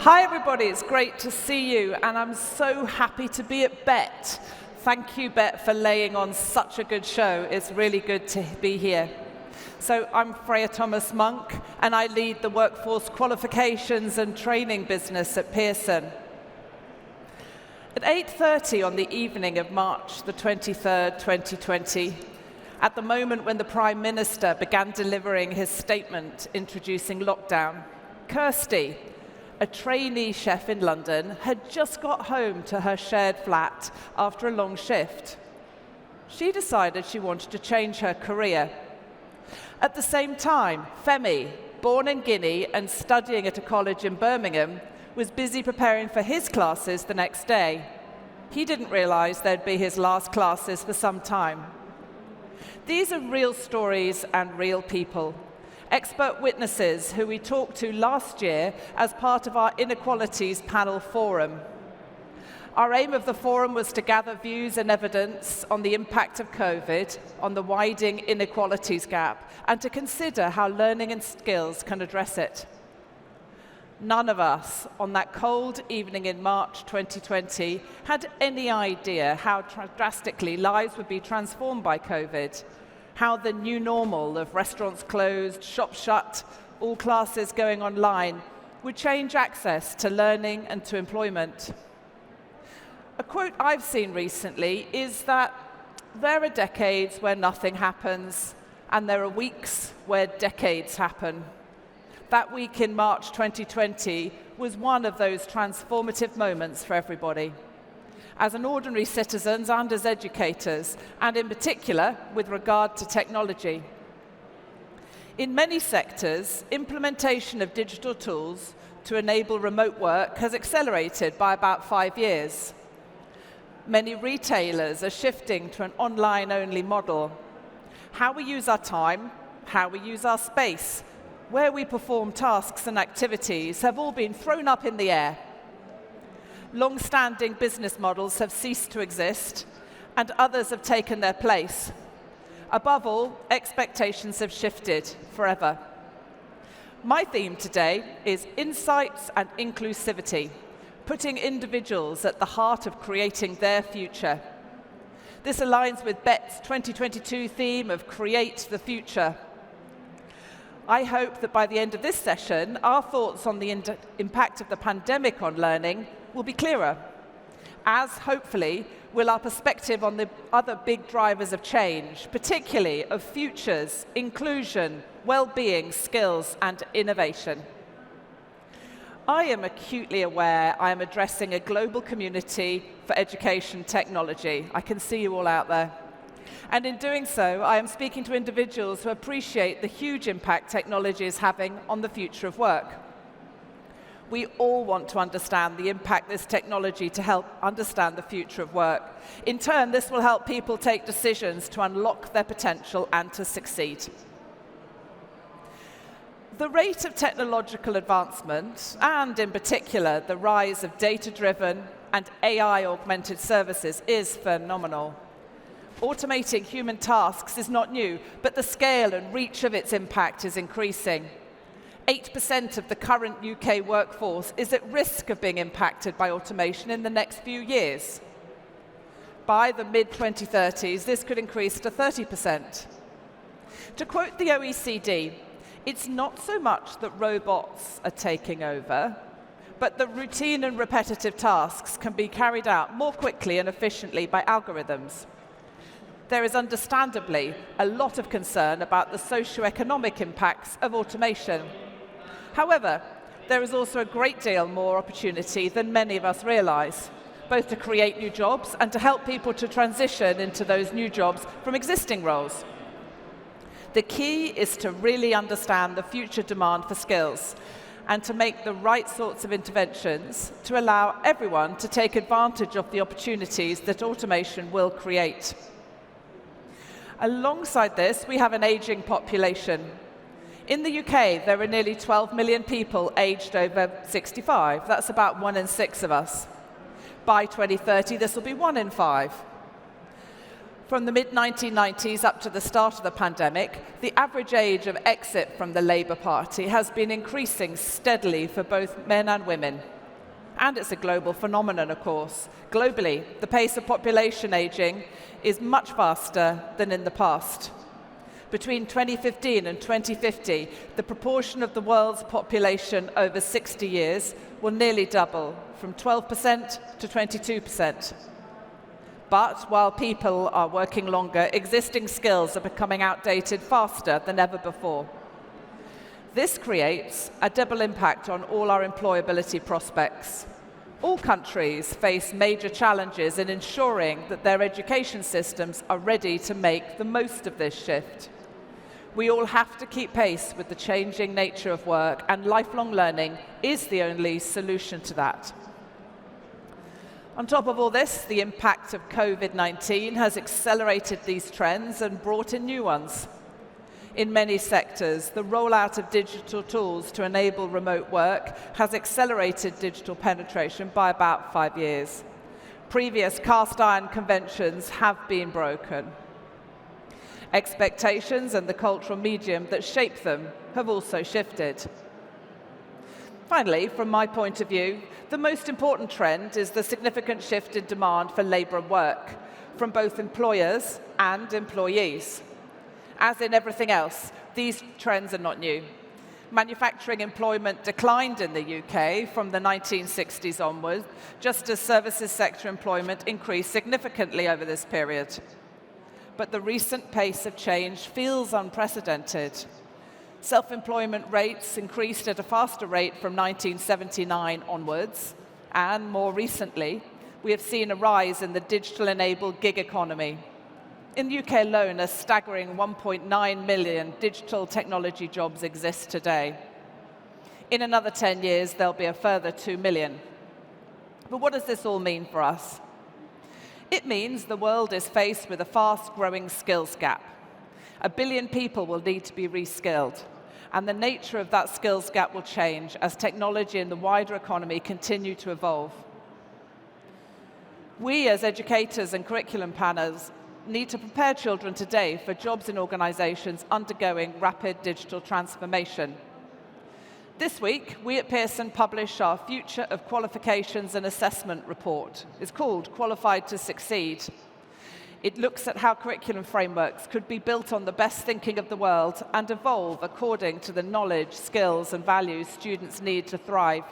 Hi everybody, it's great to see you, and I'm so happy to be at Bett. Thank you, Bett, for laying on such a good show. It's really good to be here. So I'm Freya Thomas-Monk, and I lead the workforce qualifications and training business at Pearson. At 8:30 on the evening of March the 23rd, 2020, at the moment when the Prime Minister began delivering his statement introducing lockdown, Kirsty, a trainee chef in London, had just got home to her shared flat after a long shift. She decided she wanted to change her career. At the same time, Femi, born in Guinea and studying at a college in Birmingham, was busy preparing for his classes the next day. He didn't realise they'd be his last classes for some time. These are real stories and real people. Expert witnesses who we talked to last year as part of our Inequalities Panel Forum. Our aim of the forum was to gather views and evidence on the impact of COVID on the widening inequalities gap and to consider how learning and skills can address it. None of us on that cold evening in March 2020 had any idea how drastically lives would be transformed by COVID, how the new normal of restaurants closed, shops shut, all classes going online would change access to learning and to employment. A quote I've seen recently is that there are decades where nothing happens, and there are weeks where decades happen. That week in March 2020 was one of those transformative moments for everybody. As an ordinary citizens and as educators, and in particular with regard to technology. In many sectors, implementation of digital tools to enable remote work has accelerated by about 5 years. Many retailers are shifting to an online-only model. How we use our time, how we use our space, where we perform tasks and activities have all been thrown up in the air. Long-standing business models have ceased to exist, and others have taken their place. Above all, expectations have shifted forever. My theme today is insights and inclusivity, putting individuals at the heart of creating their future. This aligns with Bett's 2022 theme of Create the Future. I hope that by the end of this session, our thoughts on the impact of the pandemic on learning will be clearer, as hopefully will our perspective on the other big drivers of change, particularly of futures, inclusion, well-being, skills, and innovation. I am acutely aware I am addressing a global community for education technology. I can see you all out there. And in doing so, I am speaking to individuals who appreciate the huge impact technology is having on the future of work. We all want to understand the impact this technology to help understand the future of work. In turn, this will help people take decisions to unlock their potential and to succeed. The rate of technological advancement, and in particular the rise of data-driven and AI-augmented services, is phenomenal. Automating human tasks is not new, but the scale and reach of its impact is increasing. 8% of the current UK workforce is at risk of being impacted by automation in the next few years. By the mid-2030s, this could increase to 30%. To quote the OECD, it's not so much that robots are taking over, but that routine and repetitive tasks can be carried out more quickly and efficiently by algorithms. There is understandably a lot of concern about the socio-economic impacts of automation. However, there is also a great deal more opportunity than many of us realise, both to create new jobs and to help people to transition into those new jobs from existing roles. The key is to really understand the future demand for skills and to make the right sorts of interventions to allow everyone to take advantage of the opportunities that automation will create. Alongside this, we have an ageing population. In the UK, there are nearly 12 million people aged over 65. That's about 1 in 6 of us. By 2030, this will be 1 in 5. From the mid-1990s up to the start of the pandemic, the average age of exit from the Labour Party has been increasing steadily for both men and women. And it's a global phenomenon, of course. Globally, the pace of population aging is much faster than in the past. Between 2015 and 2050, the proportion of the world's population over 60 years will nearly double, from 12% to 22%. But while people are working longer, existing skills are becoming outdated faster than ever before. This creates a double impact on all our employability prospects. All countries face major challenges in ensuring that their education systems are ready to make the most of this shift. We all have to keep pace with the changing nature of work, and lifelong learning is the only solution to that. On top of all this, the impact of COVID-19 has accelerated these trends and brought in new ones. In many sectors, the rollout of digital tools to enable remote work has accelerated digital penetration by about 5 years. Previous cast iron conventions have been broken. Expectations and the cultural medium that shape them have also shifted. Finally, from my point of view, the most important trend is the significant shift in demand for labour and work from both employers and employees. As in everything else, these trends are not new. Manufacturing employment declined in the UK from the 1960s onward, just as services sector employment increased significantly over this period. But the recent pace of change feels unprecedented. Self-employment rates increased at a faster rate from 1979 onwards, and more recently, we have seen a rise in the digital-enabled gig economy. In the UK alone, a staggering 1.9 million digital technology jobs exist today. In another 10 years, there'll be a further 2 million. But what does this all mean for us? It means the world is faced with a fast-growing skills gap. 1 billion people will need to be reskilled, and the nature of that skills gap will change as technology and the wider economy continue to evolve. We, as educators and curriculum planners, need to prepare children today for jobs in organisations undergoing rapid digital transformation. This week, we at Pearson publish our Future of Qualifications and Assessment report. It's called Qualified to Succeed. It looks at how curriculum frameworks could be built on the best thinking of the world and evolve according to the knowledge, skills, and values students need to thrive.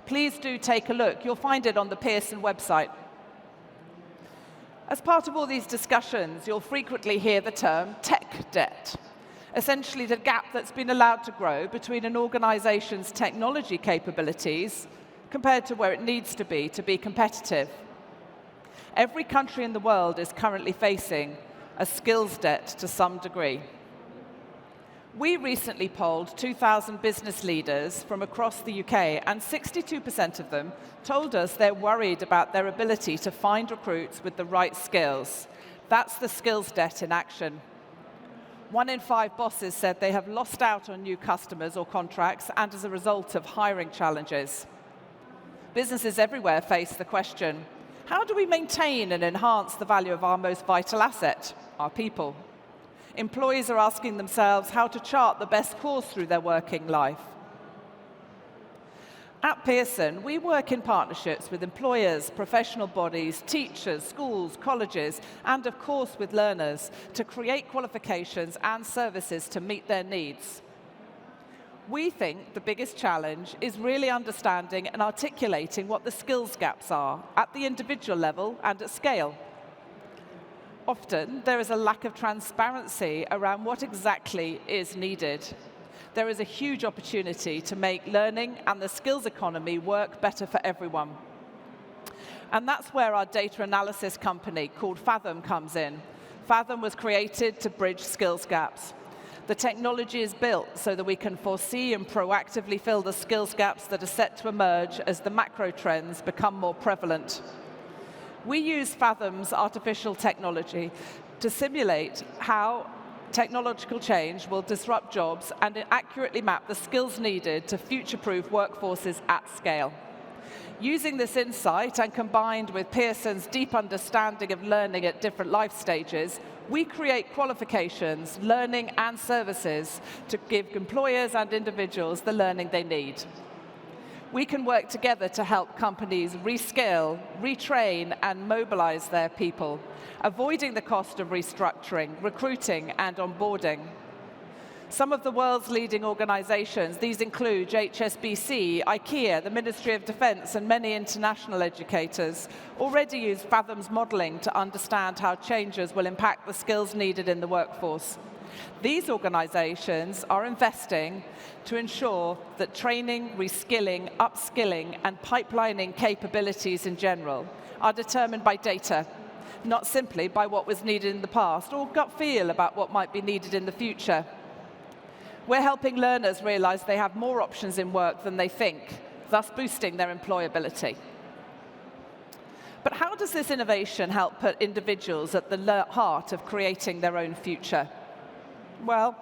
Please do take a look. You'll find it on the Pearson website. As part of all these discussions, you'll frequently hear the term tech debt, essentially the gap that's been allowed to grow between an organisation's technology capabilities compared to where it needs to be competitive. Every country in the world is currently facing a skills debt to some degree. We recently polled 2,000 business leaders from across the UK, and 62% of them told us they're worried about their ability to find recruits with the right skills. That's the skills debt in action. 1 in 5 bosses said they have lost out on new customers or contracts, and as a result of hiring challenges. Businesses everywhere face the question, how do we maintain and enhance the value of our most vital asset, our people? Employees are asking themselves how to chart the best course through their working life. At Pearson, we work in partnerships with employers, professional bodies, teachers, schools, colleges, and of course with learners to create qualifications and services to meet their needs. We think the biggest challenge is really understanding and articulating what the skills gaps are at the individual level and at scale. Often, there is a lack of transparency around what exactly is needed. There is a huge opportunity to make learning and the skills economy work better for everyone. And that's where our data analysis company called Fathom comes in. Fathom was created to bridge skills gaps. The technology is built so that we can foresee and proactively fill the skills gaps that are set to emerge as the macro trends become more prevalent. We use Fathom's artificial technology to simulate how technological change will disrupt jobs and accurately map the skills needed to future-proof workforces at scale. Using this insight and combined with Pearson's deep understanding of learning at different life stages, we create qualifications, learning and services to give employers and individuals the learning they need. We can work together to help companies reskill, retrain, and mobilize their people, avoiding the cost of restructuring, recruiting, and onboarding. Some of the world's leading organizations, these include HSBC, IKEA, the Ministry of Defense, and many international educators, already use Fathom's modeling to understand how changes will impact the skills needed in the workforce. These organizations are investing to ensure that training, reskilling, upskilling, and pipelining capabilities in general are determined by data, not simply by what was needed in the past or gut feel about what might be needed in the future. We're helping learners realize they have more options in work than they think, thus boosting their employability. But how does this innovation help put individuals at the heart of creating their own future? Well,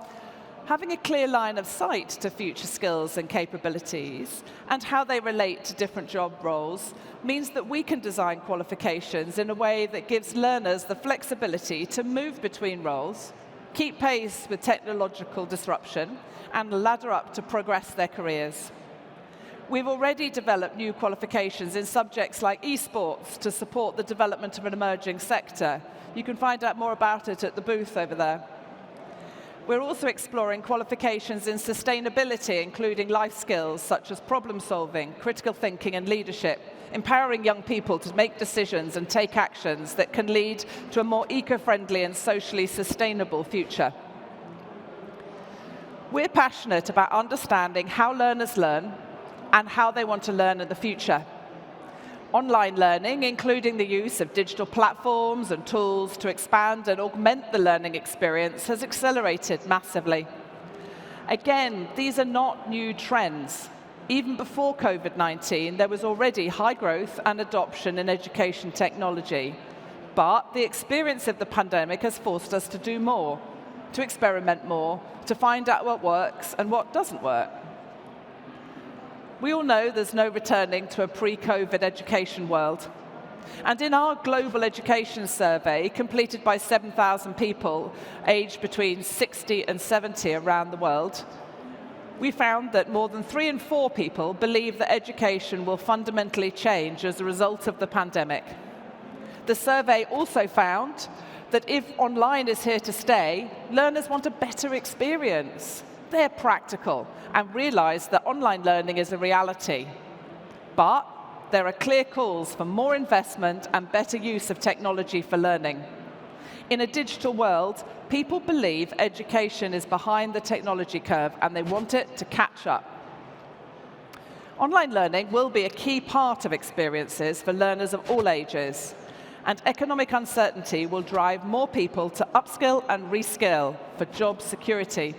having a clear line of sight to future skills and capabilities and how they relate to different job roles means that we can design qualifications in a way that gives learners the flexibility to move between roles, keep pace with technological disruption, and ladder up to progress their careers. We've already developed new qualifications in subjects like esports to support the development of an emerging sector. You can find out more about it at the booth over there. We're also exploring qualifications in sustainability, including life skills such as problem solving, critical thinking, and leadership, empowering young people to make decisions and take actions that can lead to a more eco-friendly and socially sustainable future. We're passionate about understanding how learners learn and how they want to learn in the future. Online learning, including the use of digital platforms and tools to expand and augment the learning experience, has accelerated massively. Again, these are not new trends. Even before COVID-19, there was already high growth and adoption in education technology. But the experience of the pandemic has forced us to do more, to experiment more, to find out what works and what doesn't work. We all know there's no returning to a pre-COVID education world. And in our global education survey, completed by 7,000 people aged between 60 and 70 around the world, we found that more than 3 in 4 people believe that education will fundamentally change as a result of the pandemic. The survey also found that if online is here to stay, learners want a better experience. They're practical and realize that online learning is a reality. But there are clear calls for more investment and better use of technology for learning. In a digital world, people believe education is behind the technology curve and they want it to catch up. Online learning will be a key part of experiences for learners of all ages, and economic uncertainty will drive more people to upskill and reskill for job security.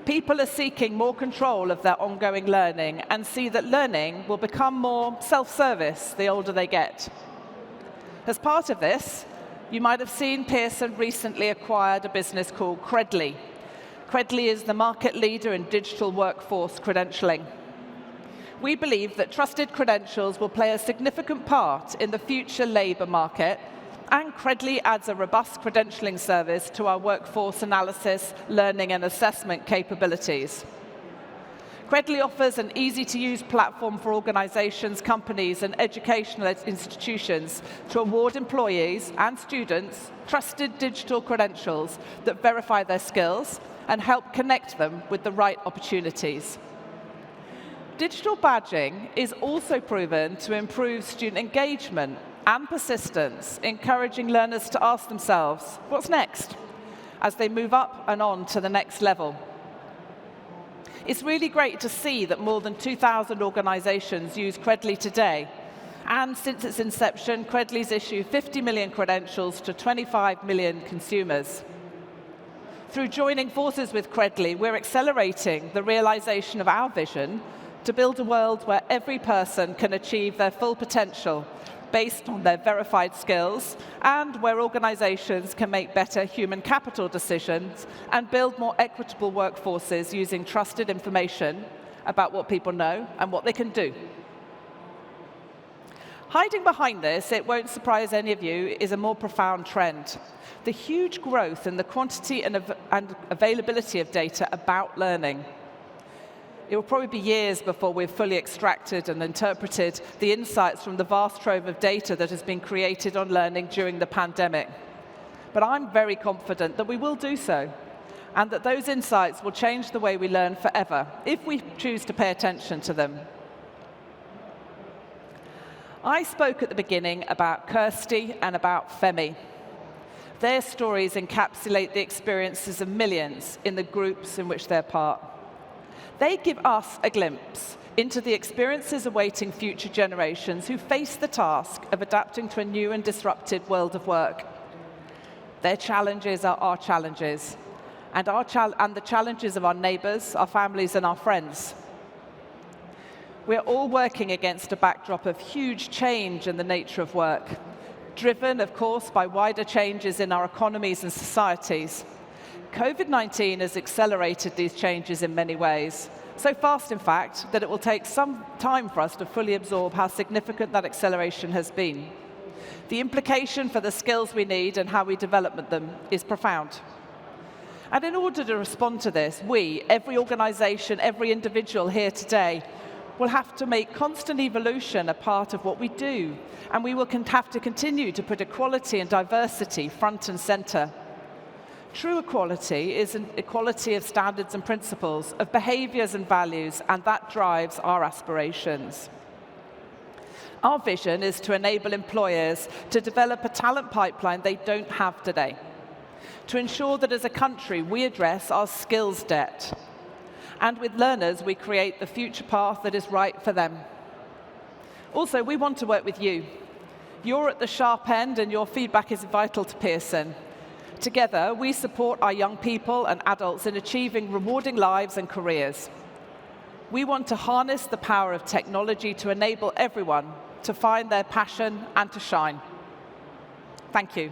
People are seeking more control of their ongoing learning and see that learning will become more self-service the older they get. As part of this, you might have seen Pearson recently acquired a business called Credly. Credly is the market leader in digital workforce credentialing. We believe that trusted credentials will play a significant part in the future labour market, and Credly adds a robust credentialing service to our workforce analysis, learning, and assessment capabilities. Credly offers an easy-to-use platform for organizations, companies, and educational institutions to award employees and students trusted digital credentials that verify their skills and help connect them with the right opportunities. Digital badging is also proven to improve student engagement and persistence, encouraging learners to ask themselves, what's next, as they move up and on to the next level. It's really great to see that more than 2,000 organizations use Credly today. And since its inception, Credly's issued 50 million credentials to 25 million consumers. Through joining forces with Credly, we're accelerating the realization of our vision to build a world where every person can achieve their full potential based on their verified skills, and where organizations can make better human capital decisions and build more equitable workforces using trusted information about what people know and what they can do. Hiding behind this, it won't surprise any of you, is a more profound trend. The huge growth in the quantity and availability of data about learning. it will probably be years before we've fully extracted and interpreted the insights from the vast trove of data that has been created on learning during the pandemic. But I'm very confident that we will do so, and that those insights will change the way we learn forever, if we choose to pay attention to them. I spoke at the beginning about Kirsty and about Femi. Their stories encapsulate the experiences of millions in the groups in which they're part. They give us a glimpse into the experiences awaiting future generations who face the task of adapting to a new and disrupted world of work. Their challenges are our challenges, and the challenges of our neighbours, our families, and our friends. We're all working against a backdrop of huge change in the nature of work, driven, of course, by wider changes in our economies and societies. COVID-19 has accelerated these changes in many ways, so fast, in fact, that it will take some time for us to fully absorb how significant that acceleration has been. The implication for the skills we need and how we develop them is profound. And in order to respond to this, we, every organization, every individual here today, will have to make constant evolution a part of what we do, and we will have to continue to put equality and diversity front and center. True equality is an equality of standards and principles, of behaviors and values, and that drives our aspirations. Our vision is to enable employers to develop a talent pipeline they don't have today, to ensure that as a country we address our skills debt, and with learners we create the future path that is right for them. Also, we want to work with you. You're at the sharp end and your feedback is vital to Pearson. Together, we support our young people and adults in achieving rewarding lives and careers. We want to harness the power of technology to enable everyone to find their passion and to shine. Thank you.